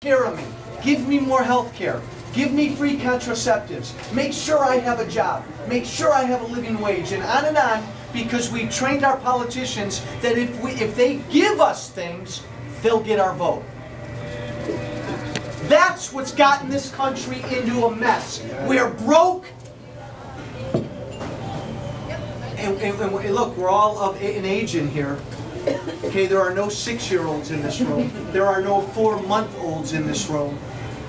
care of me. Give me more health care. Give me free contraceptives. Make sure I have a job. Make sure I have a living wage, and on, because we've trained our politicians that if they give us things, they'll get our vote. That's what's gotten this country into a mess. We're broke. And look, we're all of an age in here. Okay, there are no 6-year-olds in this room. There are no 4-month-olds in this room.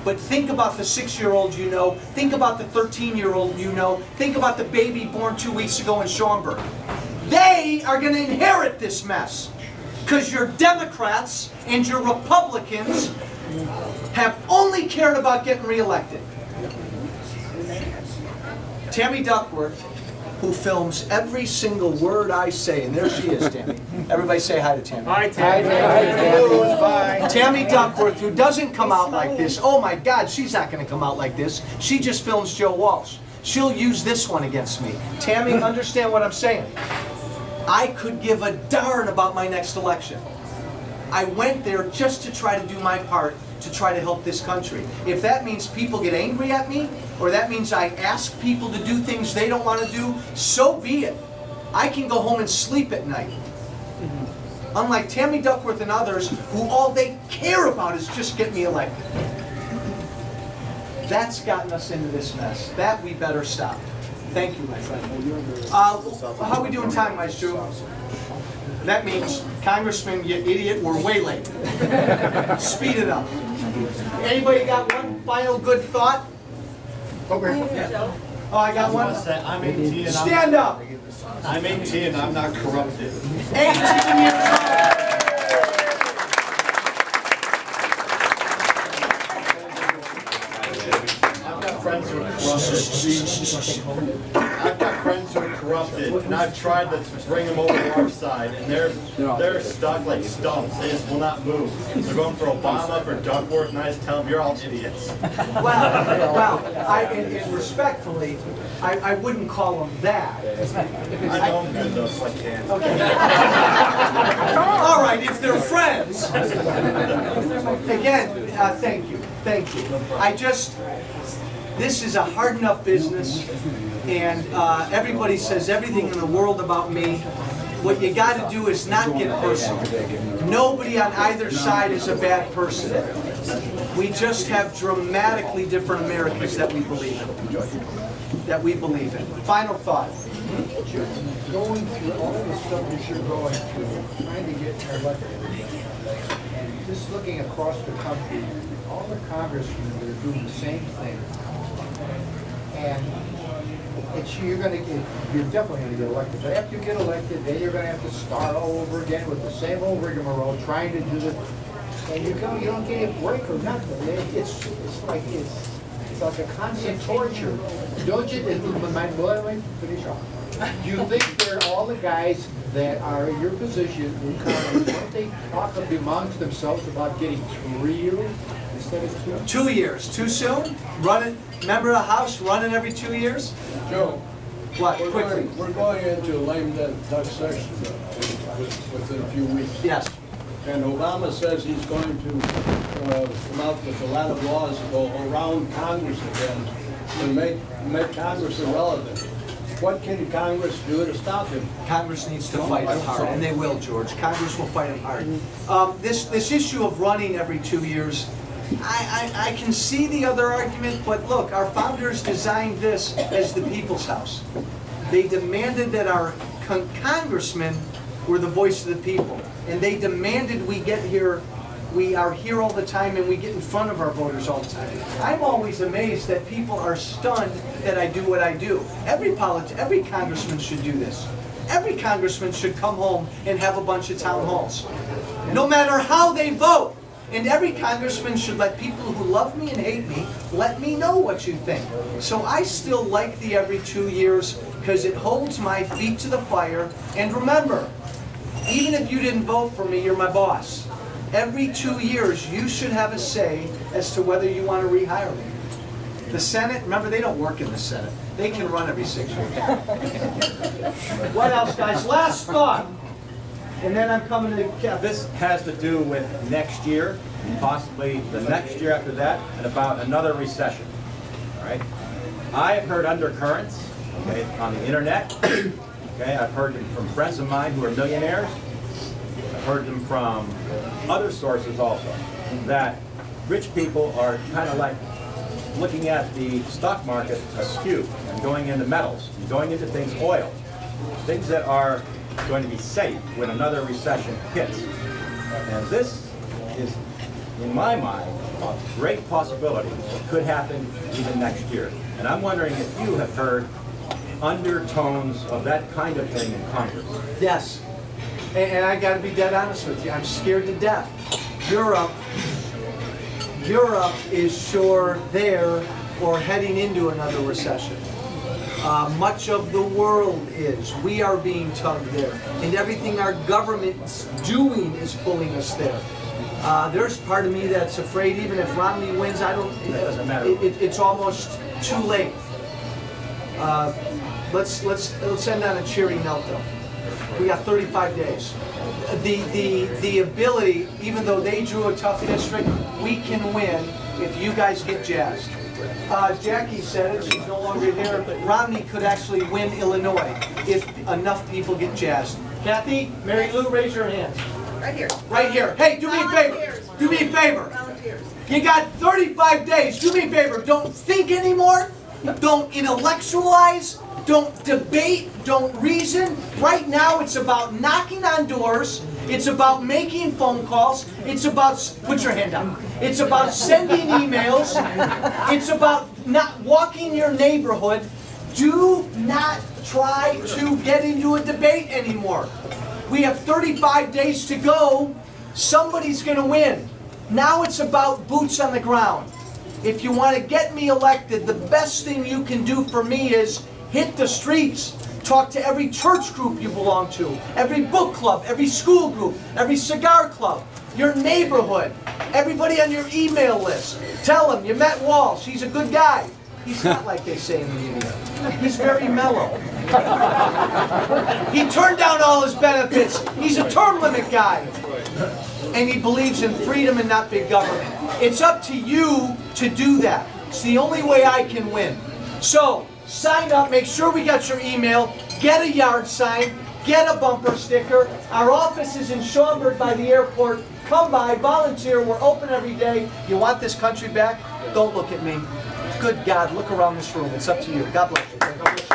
But think about the 6-year-old you know. Think about the 13-year-old you know. Think about the baby born 2 weeks ago in Schaumburg. They are going to inherit this mess. Because your Democrats and your Republicans have only cared about getting reelected. Tammy Duckworth, who films every single word I say, and there she is, Tammy. Everybody say hi to Tammy. Hi, Tammy. Hi, Tammy. Bye. Tammy Duckworth, who doesn't come out like this. Oh my God, she's not going to come out like this. She just films Joe Walsh. She'll use this one against me. Tammy, understand what I'm saying. I could give a darn about my next election. I went there just to try to do my part to try to help this country. If that means people get angry at me, or that means I ask people to do things they don't want to do, so be it. I can go home and sleep at night. Unlike Tammy Duckworth and others, who all they care about is just get me elected. That's gotten us into this mess. That we better stop. Thank you, my friend. How are we doing time-wise, Drew? That means, Congressman, you idiot, we're way late. Speed it up. Anybody got one final good thought? Okay. Yeah. Oh, I got one? I'm 18 and Stand up. I'm 18 and I'm not corrupted. 18 years old. I've got friends who are corrupted. I've got friends who are corrupted, and I've tried to bring them over to our side, and they're stuck like stumps. They just will not move. They're going for Obama, for Duckworth, and I just tell them, you're all idiots. Well, and respectfully, I wouldn't call them that. I know them good though, so I can. Okay. All right, if they're friends. Again, thank you. Thank you. This is a hard enough business, and everybody says everything in the world about me. What you got to do is not get personal. Nobody on either side is a bad person. We just have dramatically different Americans that we believe in. Final thought. Going through all the stuff that you're going through, trying to get elected, and just looking across the country, all the congressmen that are doing the same thing, and you're definitely going to get elected. But after you get elected, then you're going to have to start all over again with the same old rigmarole, trying to do it, and you don't get a break or nothing. It's like a constant torture. Don't you? Let me finish off. Do you think they're all the guys that are in your position in Congress, don't they talk amongst themselves about getting 3 years instead of 2? 2 years. Too soon? Running, member of the House running every 2 years? Joe, What? Quickly. we're going into lame duck session within a few weeks. Yes. And Obama says he's going to come out with a lot of laws to go around Congress again to make Congress irrelevant. What can Congress do to stop him? Congress needs to fight him hard, and they will, George. Congress will fight him hard. This issue of running every 2 years, I can see the other argument, but look, our founders designed this as the people's house. They demanded that our congressmen were the voice of the people, and they demanded we get here. We are here all the time, and we get in front of our voters all the time. I'm always amazed that people are stunned that I do what I do. Every congressman should do this. Every congressman should come home and have a bunch of town halls, no matter how they vote. And every congressman should let people who love me and hate me, let me know what you think. So I still like the every 2 years because it holds my feet to the fire. And remember, even if you didn't vote for me, you're my boss. Every 2 years, you should have a say as to whether you want to rehire me. The Senate, remember, they don't work in the Senate. They can run every 6 years. What else, guys? Last thought. And then I'm coming to Kevin. This has to do with next year. possibly the next year after that, and about another recession. All right? I have heard undercurrents, okay, on the internet. Okay, I've heard them from friends of mine who are millionaires. I've heard them from other sources also, that rich people are kind of like looking at the stock market askew and going into metals, and going into things, oil, things that are going to be safe when another recession hits. And this is, in my mind, a great possibility. It could happen even next year. And I'm wondering if you have heard undertones of that kind of thing in Congress. Yes. And I got to be dead honest with you. I'm scared to death. Europe is sure there or heading into another recession. Much of the world is. We are being tugged there. And everything our government's doing is pulling us there. There's part of me that's afraid even if Romney wins, I don't. It doesn't matter. It's almost too late. Let's end on a cheery note though. We got 35 days. The ability, even though they drew a tough district, we can win if you guys get jazzed. Jackie said it, she's no longer here, but Romney could actually win Illinois if enough people get jazzed. Kathy, Mary Lou, raise your hands. Right here. Right here. Hey, do me a favor. Do me a favor. Volunteers. You got 35 days. Do me a favor. Don't think anymore. Don't intellectualize. Don't debate. Don't reason. Right now, it's about knocking on doors. It's about making phone calls. It's about, put your hand up. It's about sending emails. It's about not walking your neighborhood. Do not try to get into a debate anymore. We have 35 days to go. Somebody's going to win. Now it's about boots on the ground. If you want to get me elected, the best thing you can do for me is hit the streets. Talk to every church group you belong to, every book club, every school group, every cigar club, your neighborhood, everybody on your email list. Tell them you met Walsh. He's a good guy. He's not like they say in the media. He's very mellow. He turned down all his benefits. He's a term limit guy. And he believes in freedom and not big government. It's up to you to do that. It's the only way I can win. So, sign up, make sure we got your email, get a yard sign, get a bumper sticker. Our office is in Schaumburg by the airport. Come by, volunteer, we're open every day. You want this country back? Don't look at me. Good God, look around this room. It's up to you. God bless you.